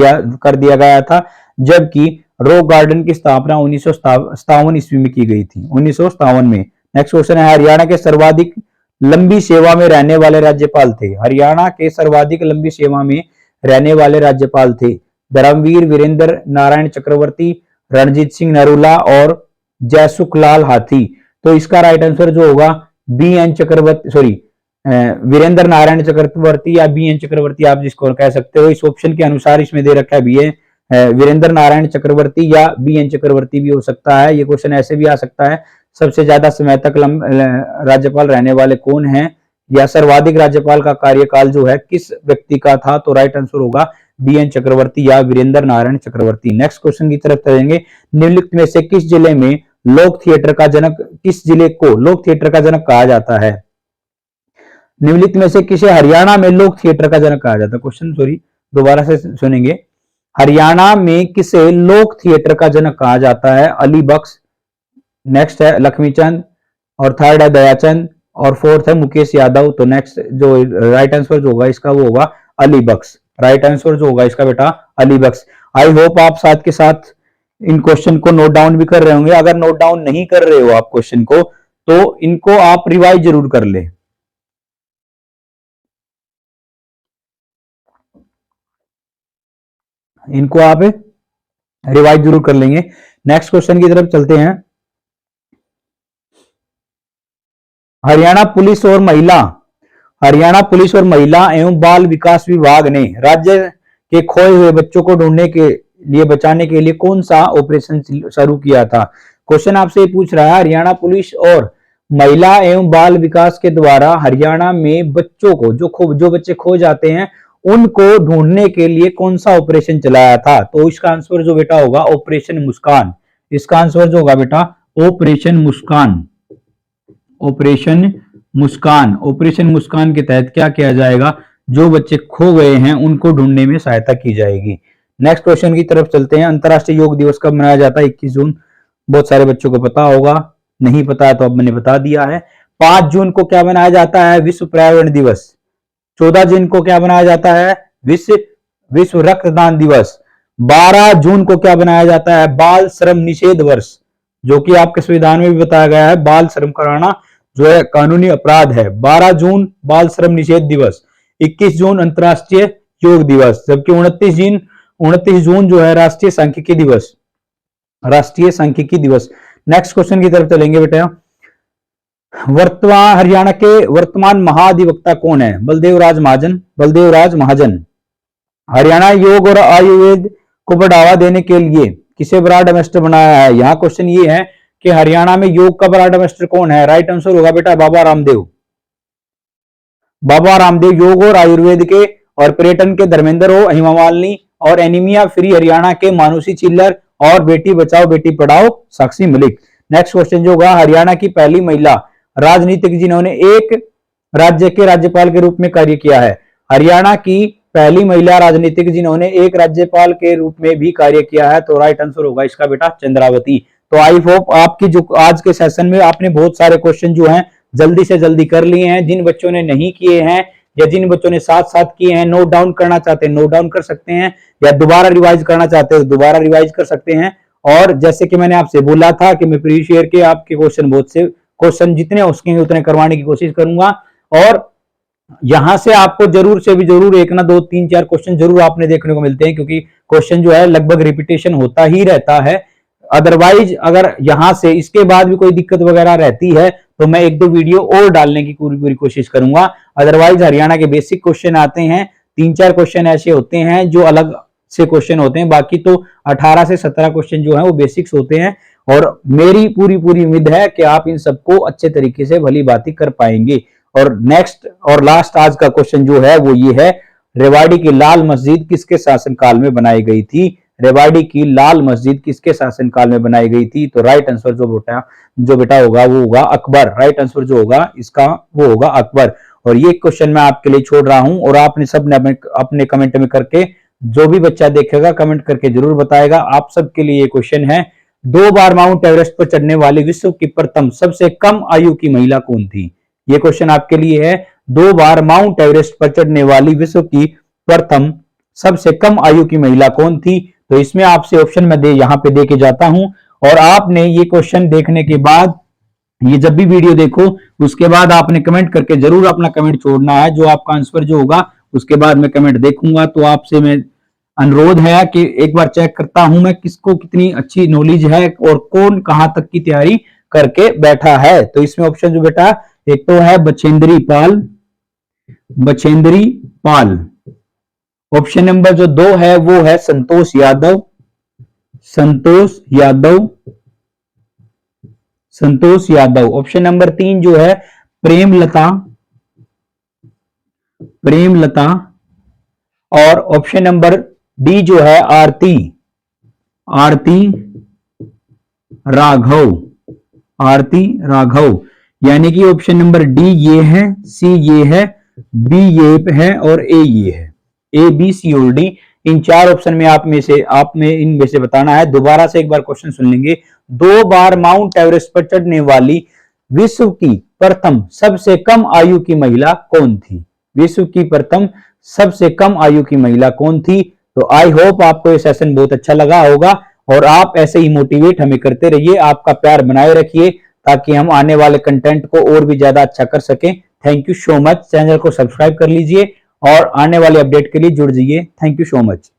दिया गया था, जबकि रॉक गार्डन की स्थापना 1957 ईस्वी में की गई थी। 1957 में। नेक्स्ट क्वेश्चन है, हरियाणा के सर्वाधिक लंबी सेवा में रहने वाले राज्यपाल थे? हरियाणा के सर्वाधिक लंबी सेवा में रहने वाले राज्यपाल थे धर्मवीर वीरेंद्र नारायण चक्रवर्ती, रणजीत सिंह नरूला और जयसुखलाल हाथी। तो इसका राइट आंसर जो होगा बीएन चक्रवर्ती, सॉरी वीरेंद्र नारायण चक्रवर्ती या बीएन चक्रवर्ती, आप जिसको कह सकते हो। इस ऑप्शन के अनुसार इसमें दे रखा है वीरेंद्र नारायण चक्रवर्ती या बीएन चक्रवर्ती भी हो सकता है। ये क्वेश्चन ऐसे भी आ सकता है, सबसे ज्यादा समय तक राज्यपाल रहने वाले कौन हैं, या सर्वाधिक राज्यपाल का कार्यकाल जो है किस व्यक्ति का था? तो राइट आंसर होगा बीएन चक्रवर्ती या वीरेंद्र नारायण चक्रवर्ती। नेक्स्ट क्वेश्चन की तरफ चलेंगे। निम्नलिखित में से किस जिले को लोक थिएटर का जनक कहा जाता है? निम्नलिखित में से किसे हरियाणा में लोक थिएटर का जनक कहा जाता है? क्वेश्चन सॉरी दोबारा से सुनेंगे। हरियाणा में किसे लोक थिएटर का जनक कहा जाता है? अली बख्श, नेक्स्ट है लक्ष्मीचंद, और थर्ड है दयाचंद, और फोर्थ है मुकेश यादव। तो नेक्स्ट जो राइट आंसर जो होगा इसका वो होगा अली बख्श। राइट आंसर जो होगा इसका बेटा अली बख्श। आई होप आप साथ के साथ इन क्वेश्चन को नोट डाउन भी कर रहे होंगे। अगर नोट डाउन नहीं कर रहे हो आप क्वेश्चन को, तो इनको आप रिवाइज जरूर कर ले। इनको आप रिवाइज जरूर कर लेंगे। नेक्स्ट क्वेश्चन की तरफ चलते हैं। हरियाणा पुलिस और महिला एवं बाल विकास विभाग ने राज्य के खोए हुए बच्चों को ढूंढने के लिए बचाने के लिए कौन सा ऑपरेशन शुरू किया था? क्वेश्चन आपसे ये पूछ रहा है, हरियाणा पुलिस और महिला एवं बाल विकास के द्वारा हरियाणा में बच्चों को जो बच्चे खो जाते हैं उनको ढूंढने के लिए कौन सा ऑपरेशन चलाया था? तो इसका आंसर जो बेटा होगा ऑपरेशन मुस्कान। इसका आंसर जो होगा बेटा ऑपरेशन मुस्कान। ऑपरेशन मुस्कान, ऑपरेशन मुस्कान के तहत क्या किया जाएगा, जो बच्चे खो गए हैं उनको ढूंढने में सहायता की जाएगी। नेक्स्ट क्वेश्चन की तरफ चलते हैं। अंतर्राष्ट्रीय योग दिवस कब मनाया जाता है? 21 जून। बहुत सारे बच्चों को पता होगा, नहीं पता है तो अब मैंने बता दिया है। 5 जून को क्या मनाया जाता है? विश्व पर्यावरण दिवस। 14 जून को क्या मनाया जाता है? विश्व रक्तदान दिवस। 12 जून को क्या बनाया जाता है? बाल श्रम निषेध वर्ष, जो कि आपके संविधान में भी बताया गया है। बाल श्रम कराना जो है कानूनी अपराध है। 12 जून बाल श्रम निषेध दिवस। 21 जून अंतर्राष्ट्रीय योग दिवस, जबकि 29 जून जो है राष्ट्रीय सांख्यिकी दिवस। राष्ट्रीय सांख्यिकी दिवस। नेक्स्ट क्वेश्चन की तरफ चलेंगे बेटा। हरियाणा के वर्तमान महाधिवक्ता कौन है? बलदेवराज महाजन। बलदेवराज महाजन। हरियाणा योग और आयुर्वेद को बढ़ावा देने के लिए किसे ब्रांड एम्बेसडर बनाया है? यहाँ क्वेश्चन ये है कि हरियाणा में योग का ब्रांड एम्बेसडर कौन है? राइट आंसर होगा बेटा बाबा रामदेव। बाबा रामदेव योग और आयुर्वेद के और पर्यटन के धर्मेंद्र हो, हेमा मालिनी और एनीमिया फ्री हरियाणा के मानुषी चिल्लर और बेटी बचाओ बेटी पढ़ाओ साक्षी मलिक। नेक्स्ट क्वेश्चन जो होगा, हरियाणा की पहली महिला राजनीतिक जिन्होंने एक राज्य के राज्यपाल के रूप में कार्य किया है। हरियाणा की पहली महिला राजनीतिक जिन्होंने एक राज्यपाल के रूप में भी कार्य किया है, तो राइट आंसर होगा इसका बेटा चंद्रावती। तो आई होप आपकी जो आज के सेशन में आपने बहुत सारे क्वेश्चन जो हैं जल्दी से जल्दी कर लिए हैं। जिन बच्चों ने नहीं किए हैं या जिन बच्चों ने साथ साथ किए हैं, नोट डाउन करना चाहते हैं नोट डाउन कर सकते हैं, या दोबारा रिवाइज करना चाहते हैं दोबारा रिवाइज कर सकते हैं। और जैसे कि मैंने आपसे बोला था कि मैं प्रीवियस ईयर के आपके क्वेश्चन जितने हो सकेंगे उतने करवाने की कोशिश करूंगा। और यहां से आपको जरूर से भी जरूर 1 ना 2 3 4 क्वेश्चन जरूर आपने देखने को मिलते हैं, क्योंकि क्वेश्चन जो है लगभग रिपीटेशन होता ही रहता है। अदरवाइज अगर यहां से इसके बाद भी कोई दिक्कत वगैरह रहती है तो मैं 1-2 वीडियो और डालने की पूरी कोशिश करूंगा। अदरवाइज हरियाणा के बेसिक क्वेश्चन आते हैं, 3-4 क्वेश्चन ऐसे होते हैं जो अलग से क्वेश्चन होते हैं, बाकी तो 18 से 17 क्वेश्चन जो है वो बेसिक्स होते हैं। और मेरी पूरी उम्मीद है कि आप इन सबको अच्छे तरीके से भली बात कर पाएंगे। और नेक्स्ट और लास्ट आज का क्वेश्चन जो है वो ये है, रेवाड़ी की लाल मस्जिद किसके शासनकाल में बनाई गई थी? रेवाड़ी की लाल मस्जिद किसके शासनकाल में बनाई गई थी? तो राइट आंसर जो बेटा होगा वो होगा अकबर। राइट आंसर जो होगा इसका वो होगा अकबर। और ये क्वेश्चन मैं आपके लिए छोड़ रहा हूं और आपने सब ने अपने कमेंट में करके, जो भी बच्चा देखेगा कमेंट करके जरूर बताएगा। आप सबके लिए ये क्वेश्चन है, 2 बार माउंट एवरेस्ट पर चढ़ने वाली विश्व की प्रथम सबसे कम आयु की महिला कौन थी? ये क्वेश्चन आपके लिए है, 2 बार माउंट एवरेस्ट पर चढ़ने वाली विश्व की प्रथम सबसे कम आयु की महिला कौन थी? तो इसमें आपसे ऑप्शन मैं यहां पे दे के जाता हूं, और आपने ये क्वेश्चन देखने के बाद, ये जब भी वीडियो देखो उसके बाद आपने कमेंट करके जरूर अपना कमेंट छोड़ना है। जो आपका आंसर जो होगा उसके बाद मैं कमेंट देखूंगा। तो आपसे मैं अनुरोध है कि एक बार चेक करता हूं मैं किसको कितनी अच्छी नॉलेज है और कौन कहां तक की तैयारी करके बैठा है। तो इसमें ऑप्शन जो बेटा, एक तो है बछेंद्री पाल। ऑप्शन नंबर जो 2 है वो है संतोष यादव। ऑप्शन नंबर 3 जो है प्रेमलता। और ऑप्शन नंबर डी जो है आरती राघव। यानी कि ऑप्शन नंबर डी ये है, सी ये है, बी ये है और ए ये है। ए बी सी और डी, इन 4 ऑप्शन में आपने इनमें से बताना है। दोबारा से एक बार क्वेश्चन सुन लेंगे। 2 बार माउंट एवरेस्ट पर चढ़ने वाली विश्व की प्रथम सबसे कम आयु की महिला कौन थी? विश्व की प्रथम सबसे कम आयु की महिला कौन थी? तो आई होप आपको ये सेशन बहुत अच्छा लगा होगा, और आप ऐसे ही मोटिवेट हमें करते रहिए, आपका प्यार बनाए रखिए ताकि हम आने वाले कंटेंट को और भी ज्यादा अच्छा कर सकें। Thank you so much. Channel को सब्सक्राइब कर लीजिए और आने वाले अपडेट के लिए जुड़ जाइए। Thank you so much.